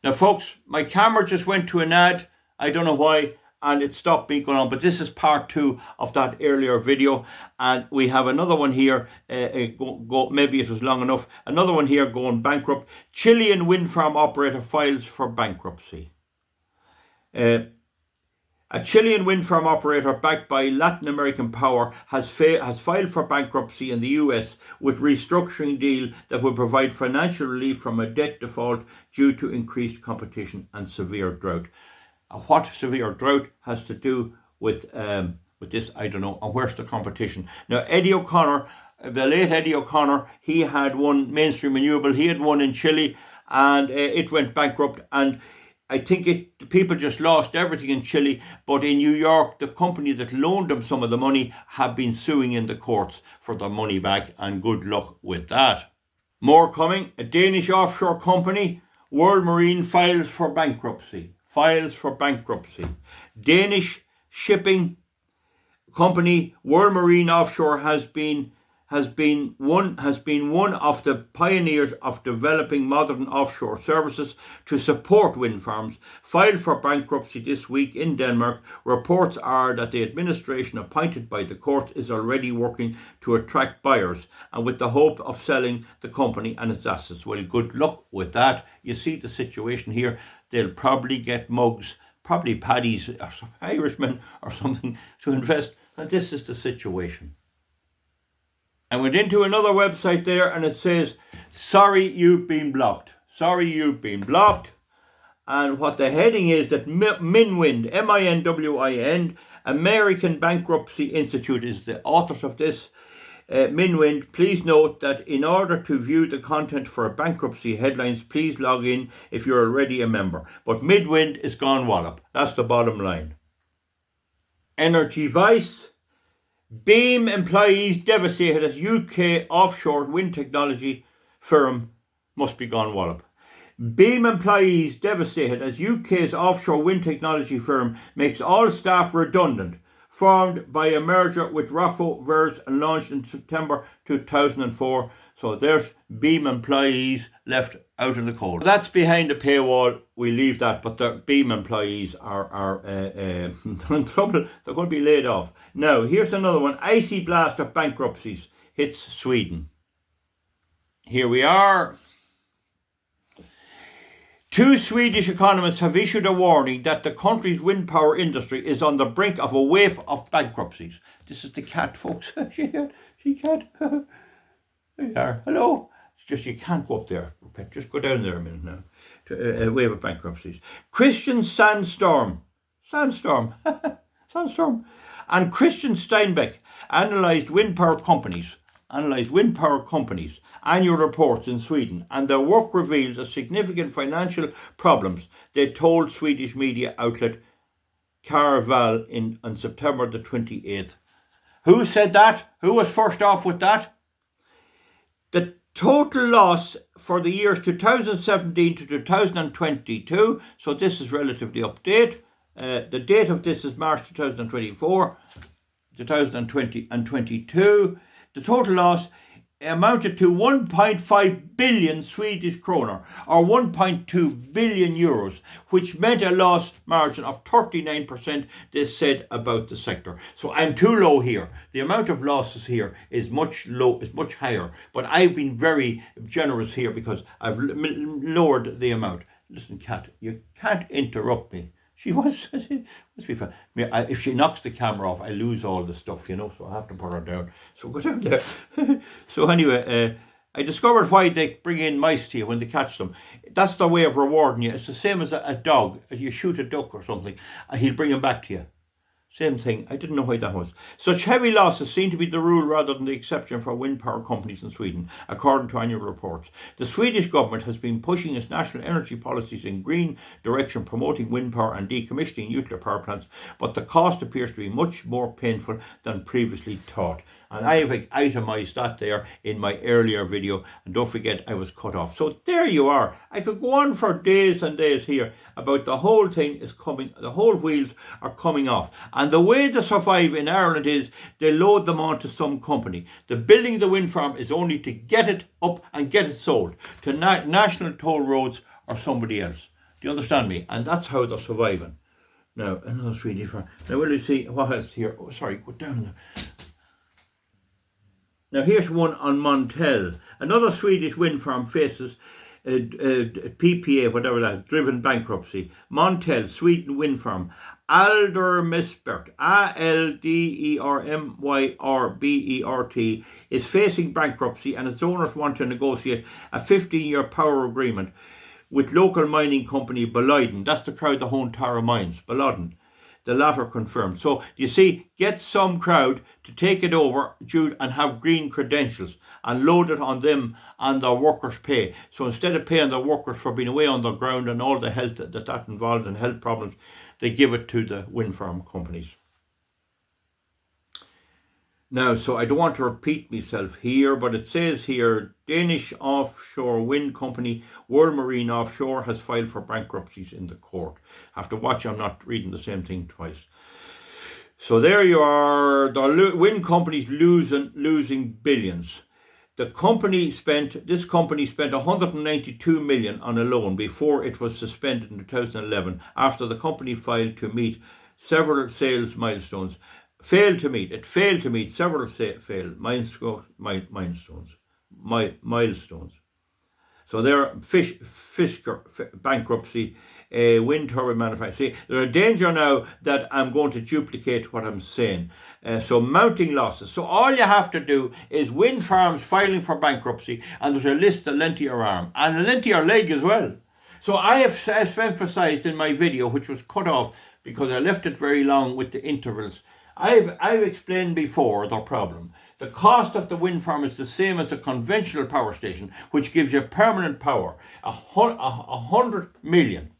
Now, folks, my camera just went to an ad. I don't know why, and it stopped me going on. But this is part 2 of that earlier video. And we have another one here. Maybe it was long enough. Another one here going bankrupt. Chilean wind farm operator files for bankruptcy. A Chilean wind farm operator backed by Latin American power has filed for bankruptcy in the US with restructuring deal that will provide financial relief from a debt default due to increased competition and severe drought. What severe drought has to do with this, I don't know. And where's the competition? Now, Eddie O'Connor, the late Eddie O'Connor, he had one, Mainstream Renewable, he had one in Chile, and it went bankrupt. And I think people just lost everything in Chile, but in New York, the company that loaned them some of the money have been suing in the courts for their money back, and good luck with that. More coming. A Danish offshore company, World Marine, files for bankruptcy. Danish shipping company World Marine Offshore has been one of the pioneers of developing modern offshore services to support wind farms, filed for bankruptcy this week in Denmark. Reports are that the administration appointed by the court is already working to attract buyers, and with the hope of selling the company and its assets. Well, good luck with that. You see the situation here. They'll probably get mugs, probably paddies or some Irishmen or something to invest, and this is the situation. I went into another website there and it says, sorry, you've been blocked. And what the heading is, that Minwind, M-I-N-W-I-N, American Bankruptcy Institute is the authors of this. Minwind, please note that in order to view the content for bankruptcy headlines, please log in if you're already a member. But Midwind is gone wallop. That's the bottom line. Energy Vice. Beam employees devastated as UK offshore wind technology firm must be gone wallop. Beam employees devastated as UK's offshore wind technology firm makes all staff redundant, formed by a merger with Raffo Vers and launched in September 2004. So there's Beam employees left out in the cold. That's behind the paywall. We leave that, but the Beam employees are in trouble. They're going to be laid off. Now, here's another one. Icy blast of bankruptcies hits Sweden. Here we are. 2 Swedish economists have issued a warning that the country's wind power industry is on the brink of a wave of bankruptcies. This is the cat, folks. She can't. There you are. Hello. It's just you can't go up there. Just go down there a minute now. To a wave of bankruptcies. Christian Sandstorm, and Christian Steinbeck analysed wind power companies' annual reports in Sweden, and their work reveals a significant financial problems, they told Swedish media outlet Carval on September the 28th. Who said that? Who was first off with that? The total loss for the years 2017 to 2022, so this is relatively updated. The date of this is March 2024, 2020 and 22. The total loss amounted to 1.5 billion Swedish kroner, or 1.2 billion euros, which meant a loss margin of 39%, they said about the sector. So I'm too low here. The amount of losses here is much higher, but I've been very generous here because I've lowered the amount. Listen, Kat, you can't interrupt me. She must be fun. If she knocks the camera off, I lose all the stuff, so I have to put her down. So go down there. So anyway, I discovered why they bring in mice to you when they catch them. That's their way of rewarding you. It's the same as a dog. If you shoot a duck or something, he'll bring him back to you. Same thing. I didn't know why that was. Such heavy losses seem to be the rule rather than the exception for wind power companies in Sweden, according to annual reports. The Swedish government has been pushing its national energy policies in green direction, promoting wind power and decommissioning nuclear power plants, but the cost appears to be much more painful than previously thought. And I have itemised that there in my earlier video. And don't forget, I was cut off. So there you are. I could go on for days and days here about the whole thing is coming. The whole wheels are coming off. And the way to survive in Ireland is they load them onto some company. The building the wind farm is only to get it up and get it sold to national toll roads or somebody else. Do you understand me? And that's how they're surviving. Now, another Swedish farm. Now, will you see what else here? Oh, sorry, go down there. Now, here's one on Montel. Another Swedish wind farm faces PPA, whatever that, driven bankruptcy. Montel, Sweden wind farm. Aldermysbert, Aldermyrbert, is facing bankruptcy, and its owners want to negotiate a 15-year power agreement with local mining company Boliden. That's the crowd that own Tara Mines, Boliden. The latter confirmed. So you see, get some crowd to take it over, Jude, and have green credentials and load it on them and their workers' pay. So instead of paying their workers for being away on the ground and all the health that involves and health problems, they give it to the wind farm companies. Now, so I don't want to repeat myself here, but it says here, Danish offshore wind company World Marine Offshore has filed for bankruptcies in the court. Have to watch, I'm not reading the same thing twice. So there you are, the wind companies losing billions. This company spent 192 million on a loan before it was suspended in 2011 after the company failed to meet several sales milestones. Failed to meet several milestones. So there, Fisker bankruptcy, wind turbine manufacturer. There's a danger now that I'm going to duplicate what I'm saying. So mounting losses. So all you have to do is wind farms filing for bankruptcy, and there's a list that lent to your arm and a lent to your leg as well. So I have emphasized in my video, which was cut off because I left it very long with the intervals. I've explained before the problem. The cost of the wind farm is the same as a conventional power station, which gives you permanent power, 100 million.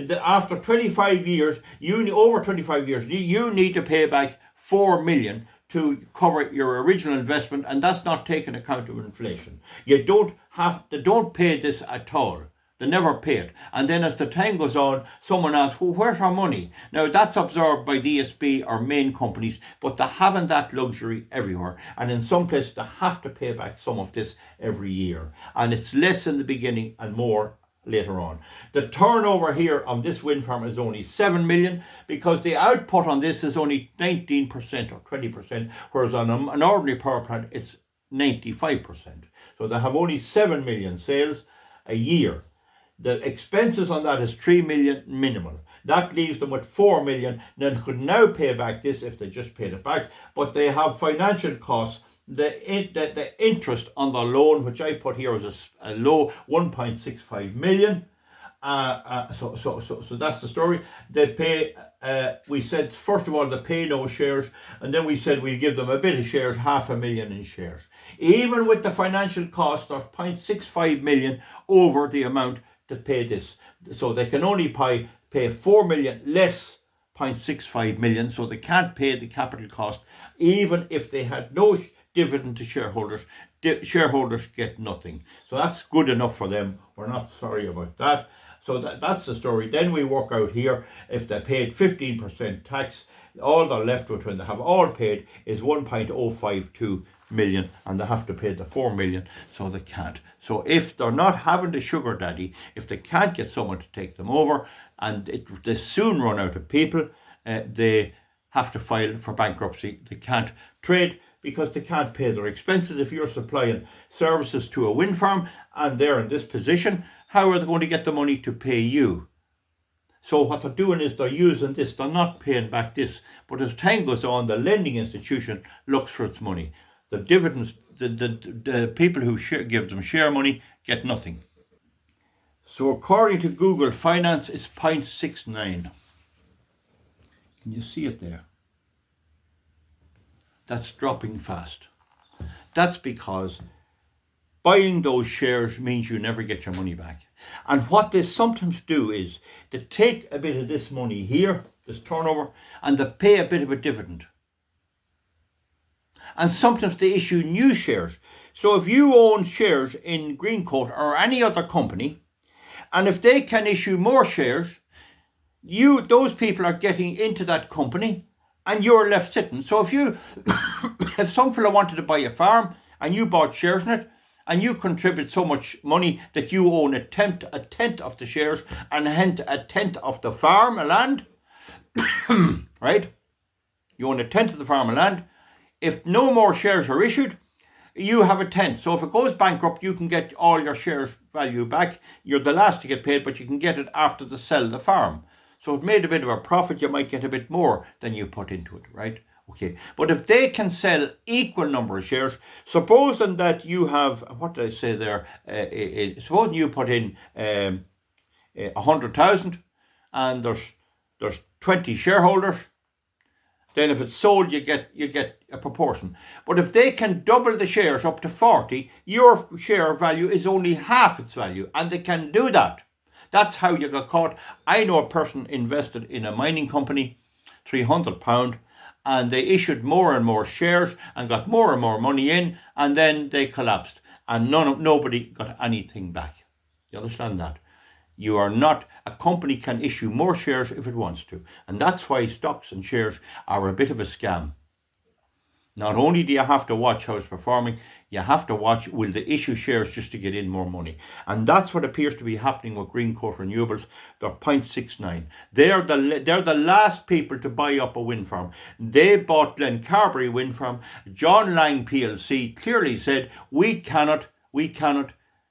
After 25 years, you need to pay back 4 million to cover your original investment, and that's not taking account of inflation. They don't pay this at all. They never pay it. And then as the time goes on, someone asks, well, where's our money? Now, that's absorbed by DSB or main companies, but they haven't that luxury everywhere. And in some places, they have to pay back some of this every year. And it's less in the beginning and more later on. The turnover here on this wind farm is only 7 million because the output on this is only 19% or 20%, whereas on an ordinary power plant, it's 95%. So they have only 7 million sales a year. The expenses on that is 3 million minimal. That leaves them with 4 million. Then could now pay back this if they just paid it back. But they have financial costs. The interest on the loan, which I put here as a low 1.65 million. So that's the story. They pay. We said first of all they pay no shares, and then we said we'll give them a bit of shares, 500,000 in shares. Even with the financial cost of 0.65 million over the amount to pay this. So they can only pay 4 million less 0.65 million, so they can't pay the capital cost, even if they had no dividend to shareholders. Shareholders get nothing. So that's good enough for them. We're not sorry about that. So that's the story. Then we work out here, if they paid 15% tax, all they're left with when they have all paid is 1.052 million, and they have to pay the 4 million, so they can't. So if they're not having the sugar daddy, if they can't get someone to take them over, and they soon run out of people, they have to file for bankruptcy. They can't trade because they can't pay their expenses. If you're supplying services to a wind farm and they're in this position, how are they going to get the money to pay you? So what they're doing is they're using this. They're not paying back this. But as time goes on, the lending institution looks for its money. The dividends, the people who give them share money get nothing. So according to Google, finance is 0.69. Can you see it there? That's dropping fast. That's because buying those shares means you never get your money back. And what they sometimes do is they take a bit of this money here, this turnover, and they pay a bit of a dividend. And sometimes they issue new shares. So if you own shares in Greencoat or any other company, and if they can issue more shares, those people are getting into that company and you're left sitting. So if some fella wanted to buy a farm and you bought shares in it, and you contribute so much money that you own a tenth of the shares and hence a tenth of the farm land, right? You own a tenth of the farm land. If no more shares are issued, you have a tenth. So if it goes bankrupt, you can get all your shares value back. You're the last to get paid, but you can get it after the sell the farm. So it made a bit of a profit. You might get a bit more than you put into it, right? Okay, but if they can sell equal number of shares, supposing that you have, what did I say there? Supposing you put in 100,000 and there's 20 shareholders, then if it's sold, you get a proportion. But if they can double the shares up to 40, your share value is only half its value, and they can do that. That's how you got caught. I know a person invested in a mining company, £300, and they issued more and more shares and got more and more money in, and then they collapsed, and nobody got anything back. You understand that? You are not, a company can issue more shares if it wants to, and that's why stocks and shares are a bit of a scam. Not only do you have to watch how it's performing, you have to watch, will they issue shares just to get in more money? And that's what appears to be happening with Greencoat Renewables. They're 0.69. They're the last people to buy up a wind farm. They bought Glencarbury wind farm. John Lang PLC clearly said, we cannot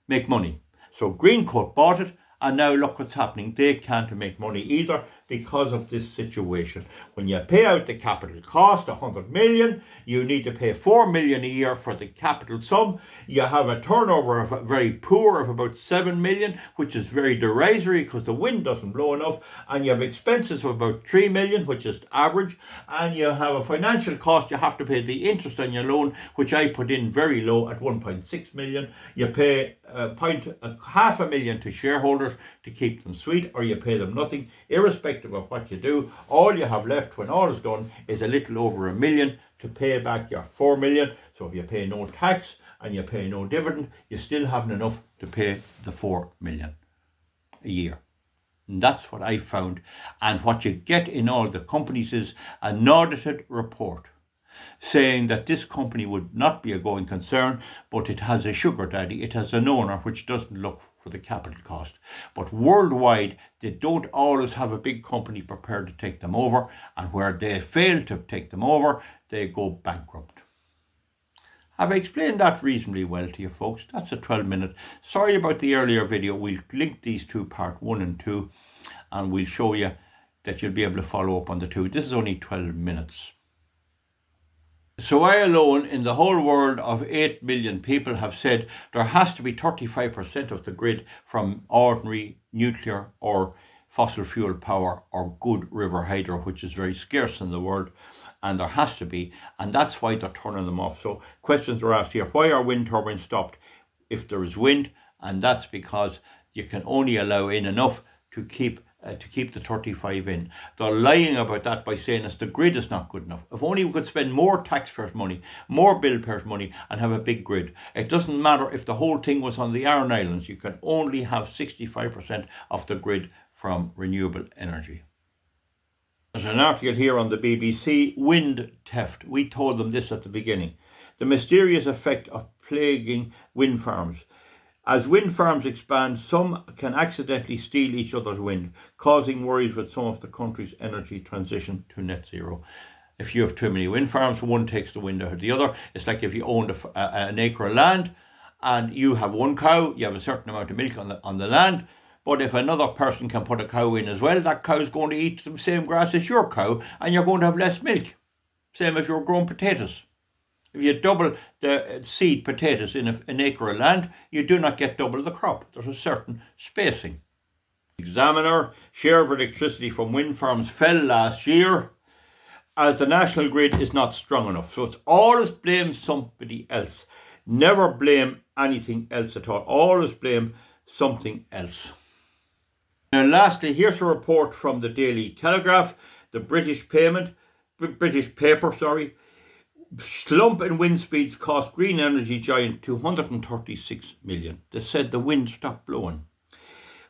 make money. So Greencoat bought it, and now look what's happening. They can't make money either because of this situation. When you pay out the capital cost, 100 million, you need to pay 4 million a year for the capital sum. You have a turnover of very poor of about 7 million, which is very derisory because the wind doesn't blow enough. And you have expenses of about 3 million, which is average. And you have a financial cost. You have to pay the interest on your loan, which I put in very low at 1.6 million. You pay $500,000 to shareholders to keep them sweet, or you pay them nothing. Irrespective of what you do, all you have left when all is done is a little over $1 million to pay back your 4 million. So if you pay no tax and you pay no dividend, you still haven't enough to pay the 4 million a year. And that's what I found. And what you get in all the companies is an audited report saying that this company would not be a going concern, but it has a sugar daddy, it has an owner which doesn't look for the capital cost. But worldwide, they don't always have a big company prepared to take them over, and where they fail to take them over, they go bankrupt. Have I explained that reasonably well to you folks? That's a 12-minute. Sorry about the earlier video. We'll link these two, part 1 and 2, and we'll show you that you'll be able to follow up on the 2. This is only 12 minutes. So I alone in the whole world of 8 million people have said there has to be 35% of the grid from ordinary nuclear or fossil fuel power or good river hydro, which is very scarce in the world, and there has to be, and that's why they're turning them off. So questions are asked here, why are wind turbines stopped if there is wind? And that's because you can only allow in enough to keep the 35 in. They're lying about that by saying the grid is not good enough. If only we could spend more taxpayers' money, more bill payers' money, and have a big grid. It doesn't matter if the whole thing was on the Aran Islands. You can only have 65% of the grid from renewable energy. There's an article here on the BBC, wind theft. We told them this at the beginning. The mysterious effect of plaguing wind farms. As wind farms expand, some can accidentally steal each other's wind, causing worries with some of the country's energy transition to net zero. If you have too many wind farms, one takes the wind out of the other. It's like if you owned an acre of land and you have one cow, you have a certain amount of milk on the land. But if another person can put a cow in as well, that cow is going to eat the same grass as your cow, and you're going to have less milk. Same if you're growing potatoes. If you double the seed potatoes in an acre of land, you do not get double the crop. There's a certain spacing. Examiner, share of electricity from wind farms fell last year as the national grid is not strong enough. So it's always blame somebody else. Never blame anything else at all. Always blame something else. And lastly, here's a report from the Daily Telegraph, the British paper, slump in wind speeds cost green energy giant 236 million. They said the wind stopped blowing.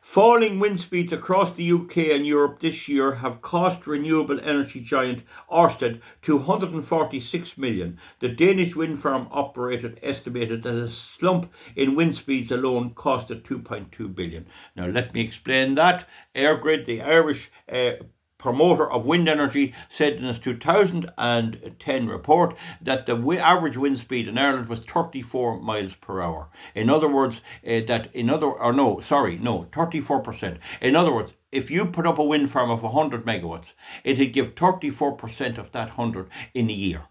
Falling wind speeds across the UK and Europe this year have cost renewable energy giant Ørsted 246 million. The Danish wind farm operator estimated that a slump in wind speeds alone costed 2.2 billion. Now let me explain that. EirGrid, the Irish promoter of wind energy, said in his 2010 report that the average wind speed in Ireland was 34 miles per hour. In other words, 34%. In other words, if you put up a wind farm of 100 megawatts, it'd give 34% of that 100 in a year.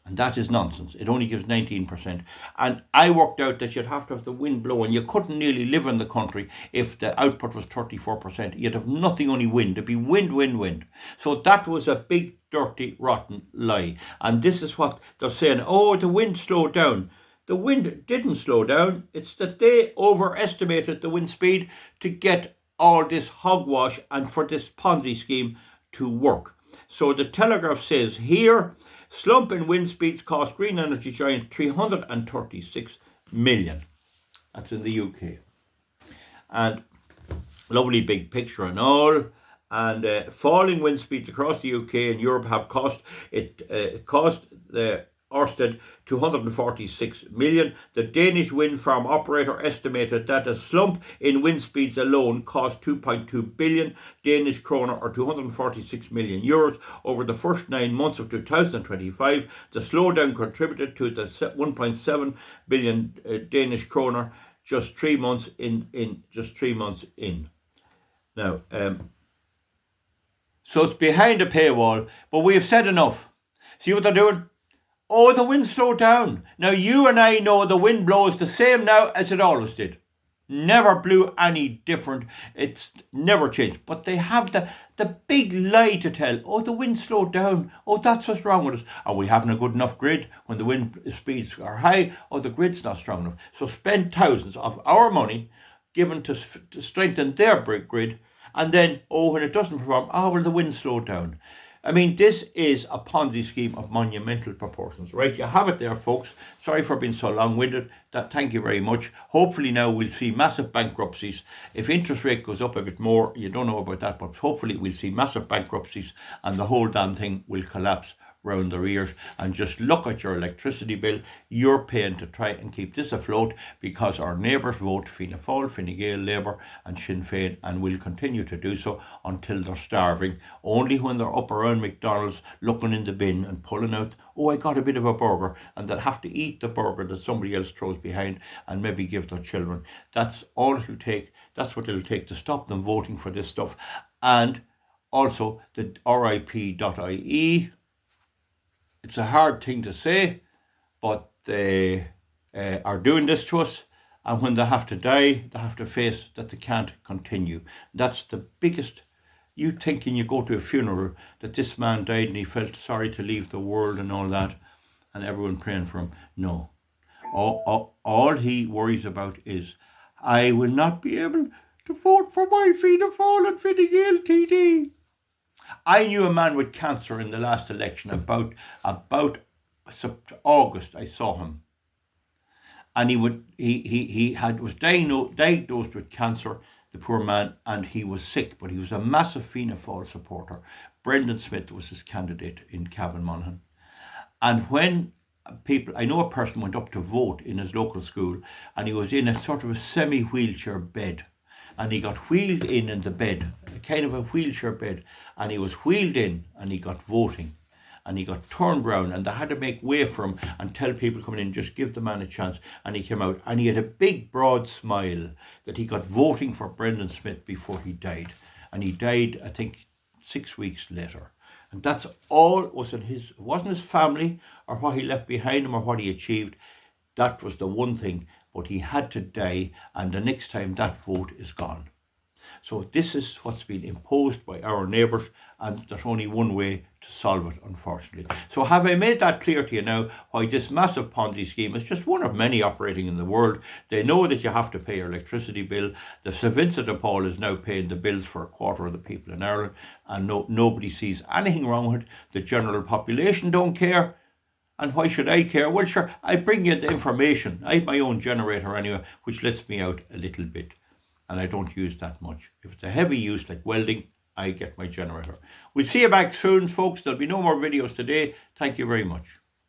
And that is nonsense. It only gives 19%. And I worked out that you'd have to have the wind blowing. You couldn't nearly live in the country if the output was 34%. You'd have nothing, only wind. It'd be wind, wind, wind. So that was a big, dirty, rotten lie. And this is what they're saying. Oh, the wind slowed down. The wind didn't slow down. It's that they overestimated the wind speed to get all this hogwash and for this Ponzi scheme to work. So the Telegraph says here, slump in wind speeds cost green energy giant 336 million. That's in the UK. And lovely big picture and all. And falling wind speeds across the UK and Europe have cost the Ørsted 246 million. The Danish wind farm operator estimated that a slump in wind speeds alone cost 2.2 billion Danish kroner or 246 million euros over the first 9 months of 2025. The slowdown contributed to the 1.7 billion Danish kroner just 3 months in. Now, so it's behind a paywall, but we have said enough. See what they're doing? Oh, the wind slowed down. Now, you and I know the wind blows the same now as it always did. Never blew any different. It's never changed. But they have the big lie to tell. Oh, the wind slowed down. Oh, that's what's wrong with us. Are we having a good enough grid when the wind speeds are high? Oh, the grid's not strong enough. So spend thousands of our money given to strengthen their grid. And then, oh, when it doesn't perform, oh, well, the wind slowed down. I mean, this is a Ponzi scheme of monumental proportions, right? You have it there, folks. Sorry for being so long-winded. Thank you very much. Hopefully now we'll see massive bankruptcies. If interest rate goes up a bit more, you don't know about that, but hopefully we'll see massive bankruptcies and the whole damn thing will collapse round their ears. And just look at your electricity bill you're paying to try and keep this afloat, because our neighbours vote Fianna Fáil, Fine Gael, Labour and Sinn Féin, and will continue to do so until they're starving. Only when they're up around McDonald's looking in the bin and pulling out, oh, I got a bit of a burger, and they'll have to eat the burger that somebody else throws behind and maybe give their children. That's all it'll take. That's what it'll take to stop them voting for this stuff. And also the RIP.ie. It's a hard thing to say, but they are doing this to us. And when they have to die, they have to face that they can't continue. That's the biggest. You thinking you go to a funeral that this man died and he felt sorry to leave the world and all that, and everyone praying for him. No. All he worries about is, I will not be able to vote for my Fianna Fáil and Fine Gael TD. I knew a man with cancer in the last election, about August. I saw him, and he was diagnosed with cancer, the poor man, and he was sick, but he was a massive Fianna Fáil supporter. Brendan Smith was his candidate in Cavan Monaghan, and when I know a person went up to vote in his local school, and he was in a sort of a semi-wheelchair bed. And he got wheeled in the bed, a kind of a wheelchair bed, and he was wheeled in and he got voting, and he got turned round, and they had to make way for him and tell people coming in, just give the man a chance. And he came out and he had a big broad smile that he got voting for Brendan Smith before he died. And he died, I think, 6 weeks later. And that's all was in his, it wasn't his family or what he left behind him or what he achieved. That was the one thing. But he had to die, and the next time that vote is gone. So this is what's been imposed by our neighbours, and there's only one way to solve it, unfortunately. So have I made that clear to you now, why this massive Ponzi scheme is just one of many operating in the world? They know that you have to pay your electricity bill. The St Vincent de Paul is now paying the bills for a quarter of the people in Ireland, and nobody sees anything wrong with it. The general population don't care. And why should I care? Well, sure, I bring you the information. I have my own generator anyway, which lets me out a little bit. and I don't use that much. If it's a heavy use like welding, I get my generator. We'll see you back soon, folks. There'll be no more videos today. Thank you very much.